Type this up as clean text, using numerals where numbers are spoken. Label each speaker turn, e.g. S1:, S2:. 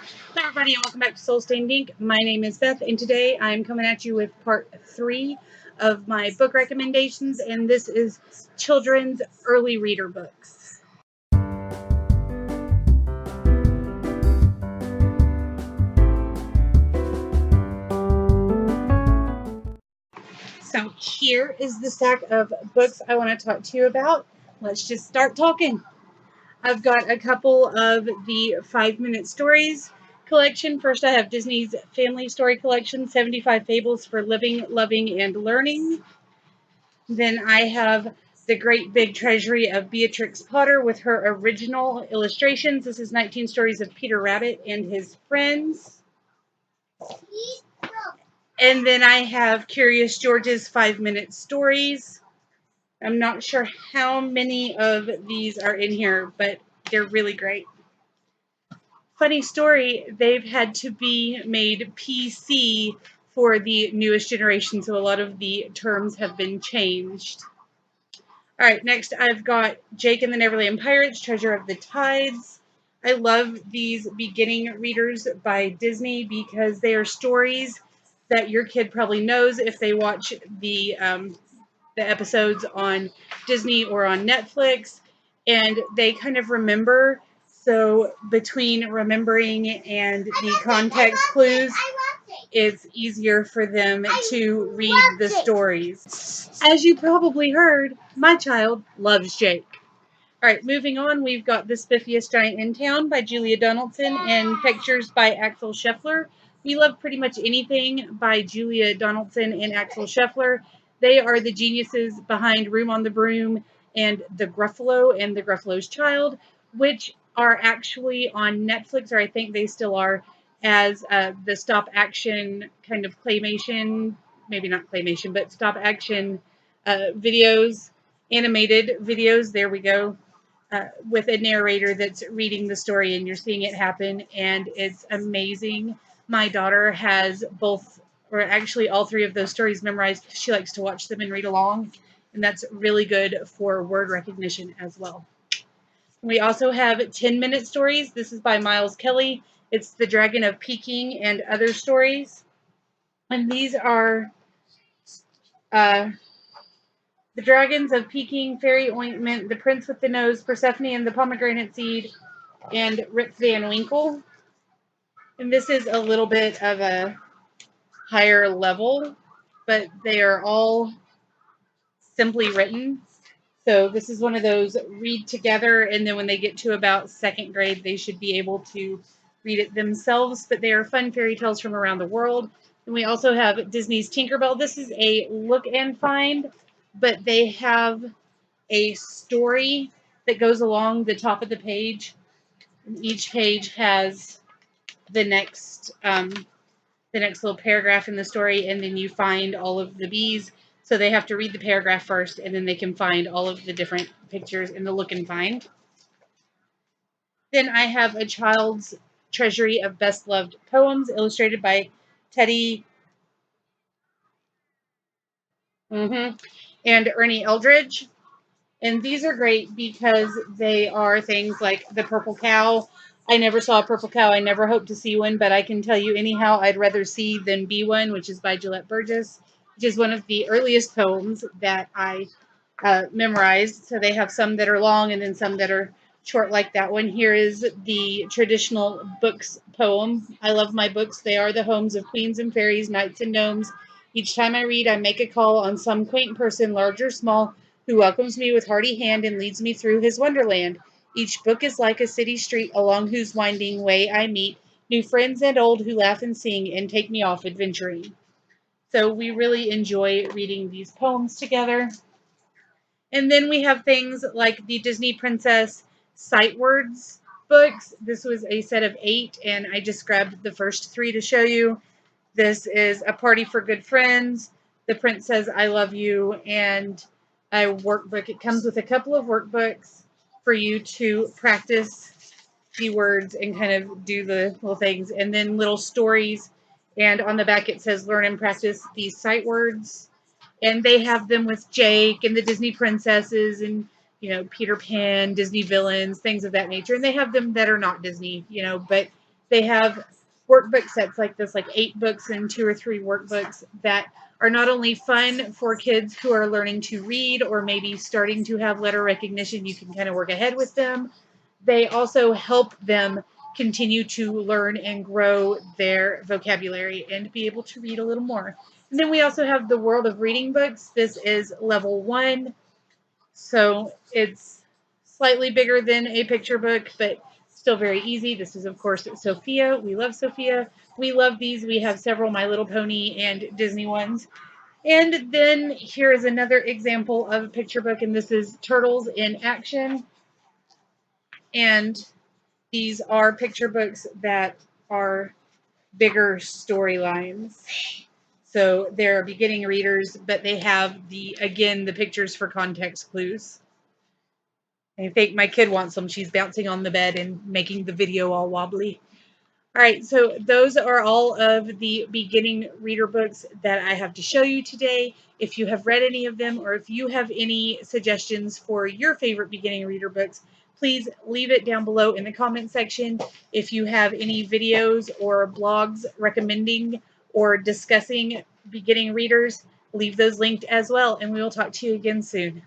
S1: Hi everybody and welcome back to Soul Stained Ink. My name is Beth and today I'm coming at you with part 3 of my book recommendations, and this is children's early reader books. So here is the stack of books I want to talk to you about. Let's just start talking. I've got a couple of the 5-minute stories collection. First, I have Disney's Family Story Collection, 75 Fables for Living, Loving, and Learning. Then I have The Great Big Treasury of Beatrix Potter with her original illustrations. This is 19 Stories of Peter Rabbit and His Friends. And then I have Curious George's 5-minute stories. I'm not sure how many of these are in here, but they're really great. Funny story, they've had to be made PC for the newest generation, so a lot of the terms have been changed. All right, next I've got Jake and the Neverland Pirates, Treasure of the Tides. I love these beginning readers by Disney because they are stories that your kid probably knows if they watch the episodes on Disney or on Netflix, and they kind of remember. So between remembering and the context clues, it's easier for them to read the stories. As you probably heard, my child loves Jake. All right, moving on, we've got The Spiffiest Giant in Town by Julia Donaldson and pictures by Axel Scheffler. We love pretty much anything by Julia Donaldson and Axel Scheffler. They are the geniuses behind Room on the Broom and The Gruffalo and The Gruffalo's Child, which are actually on Netflix, or I think they still are, as the stop action kind of claymation, maybe not claymation, but stop action videos, animated videos. There we go. With a narrator that's reading the story and you're seeing it happen, and it's amazing. My daughter has both, or actually all 3 of those stories memorized. She likes to watch them and read along, and that's really good for word recognition as well. We also have 10-minute stories. This is by Miles Kelly. It's The Dragon of Peking and Other Stories. And these are The Dragons of Peking, Fairy Ointment, The Prince with the Nose, Persephone and the Pomegranate Seed, and Rip Van Winkle. And this is a little bit of a higher level, but they are all simply written. So this is one of those read together, and then when they get to about 2nd grade, they should be able to read it themselves. But they are fun fairy tales from around the world. And we also have Disney's Tinkerbell. This is a look and find, but they have a story that goes along the top of the page. Each page has the next little paragraph in the story, and then you find all of the bees. So they have to read the paragraph first, and then they can find all of the different pictures in the look and find. Then I have A Child's Treasury of Best Loved Poems, illustrated by Teddy and Ernie Eldridge. And these are great because they are things like The Purple Cow. I never saw a purple cow. I never hope to see one, but I can tell you anyhow, I'd rather see than be one, which is by Gillette Burgess, which is one of the earliest poems that I memorized. So they have some that are long and then some that are short like that one. Here is the traditional books poem. I love my books. They are the homes of queens and fairies, knights and gnomes. Each time I read, I make a call on some quaint person, large or small, who welcomes me with hearty hand and leads me through his wonderland. Each book is like a city street along whose winding way I meet new friends and old who laugh and sing and take me off adventuring. So we really enjoy reading these poems together. And then we have things like the Disney Princess Sight Words books. This was a set of 8, and I just grabbed the first 3 to show you. This is A Party for Good Friends, The Prince Says I Love You, and a workbook. It comes with a couple of workbooks for you to practice the words and kind of do the little things, and then little stories. And on the back it says learn and practice these sight words. And they have them with Jake and the Disney princesses and, Peter Pan, Disney villains, things of that nature. And they have them that are not Disney, but They have workbook sets like this, like 8 books and 2 or 3 workbooks that are not only fun for kids who are learning to read or maybe starting to have letter recognition, you can kind of work ahead with them. They also help them continue to learn and grow their vocabulary and be able to read a little more. And then we also have the World of Reading books. This is level 1, so it's slightly bigger than a picture book, but still very easy. This is, of course, Sophia. We love Sophia. We love these. We have several My Little Pony and Disney ones. And then here is another example of a picture book, and this is Turtles in Action. And these are picture books that are bigger storylines. So they're beginning readers, but they have the pictures for context clues. I think my kid wants them. She's bouncing on the bed and making the video all wobbly. All right, so those are all of the beginning reader books that I have to show you today. If you have read any of them, or if you have any suggestions for your favorite beginning reader books, please leave it down below in the comment section. If you have any videos or blogs recommending or discussing beginning readers, leave those linked as well, and we will talk to you again soon.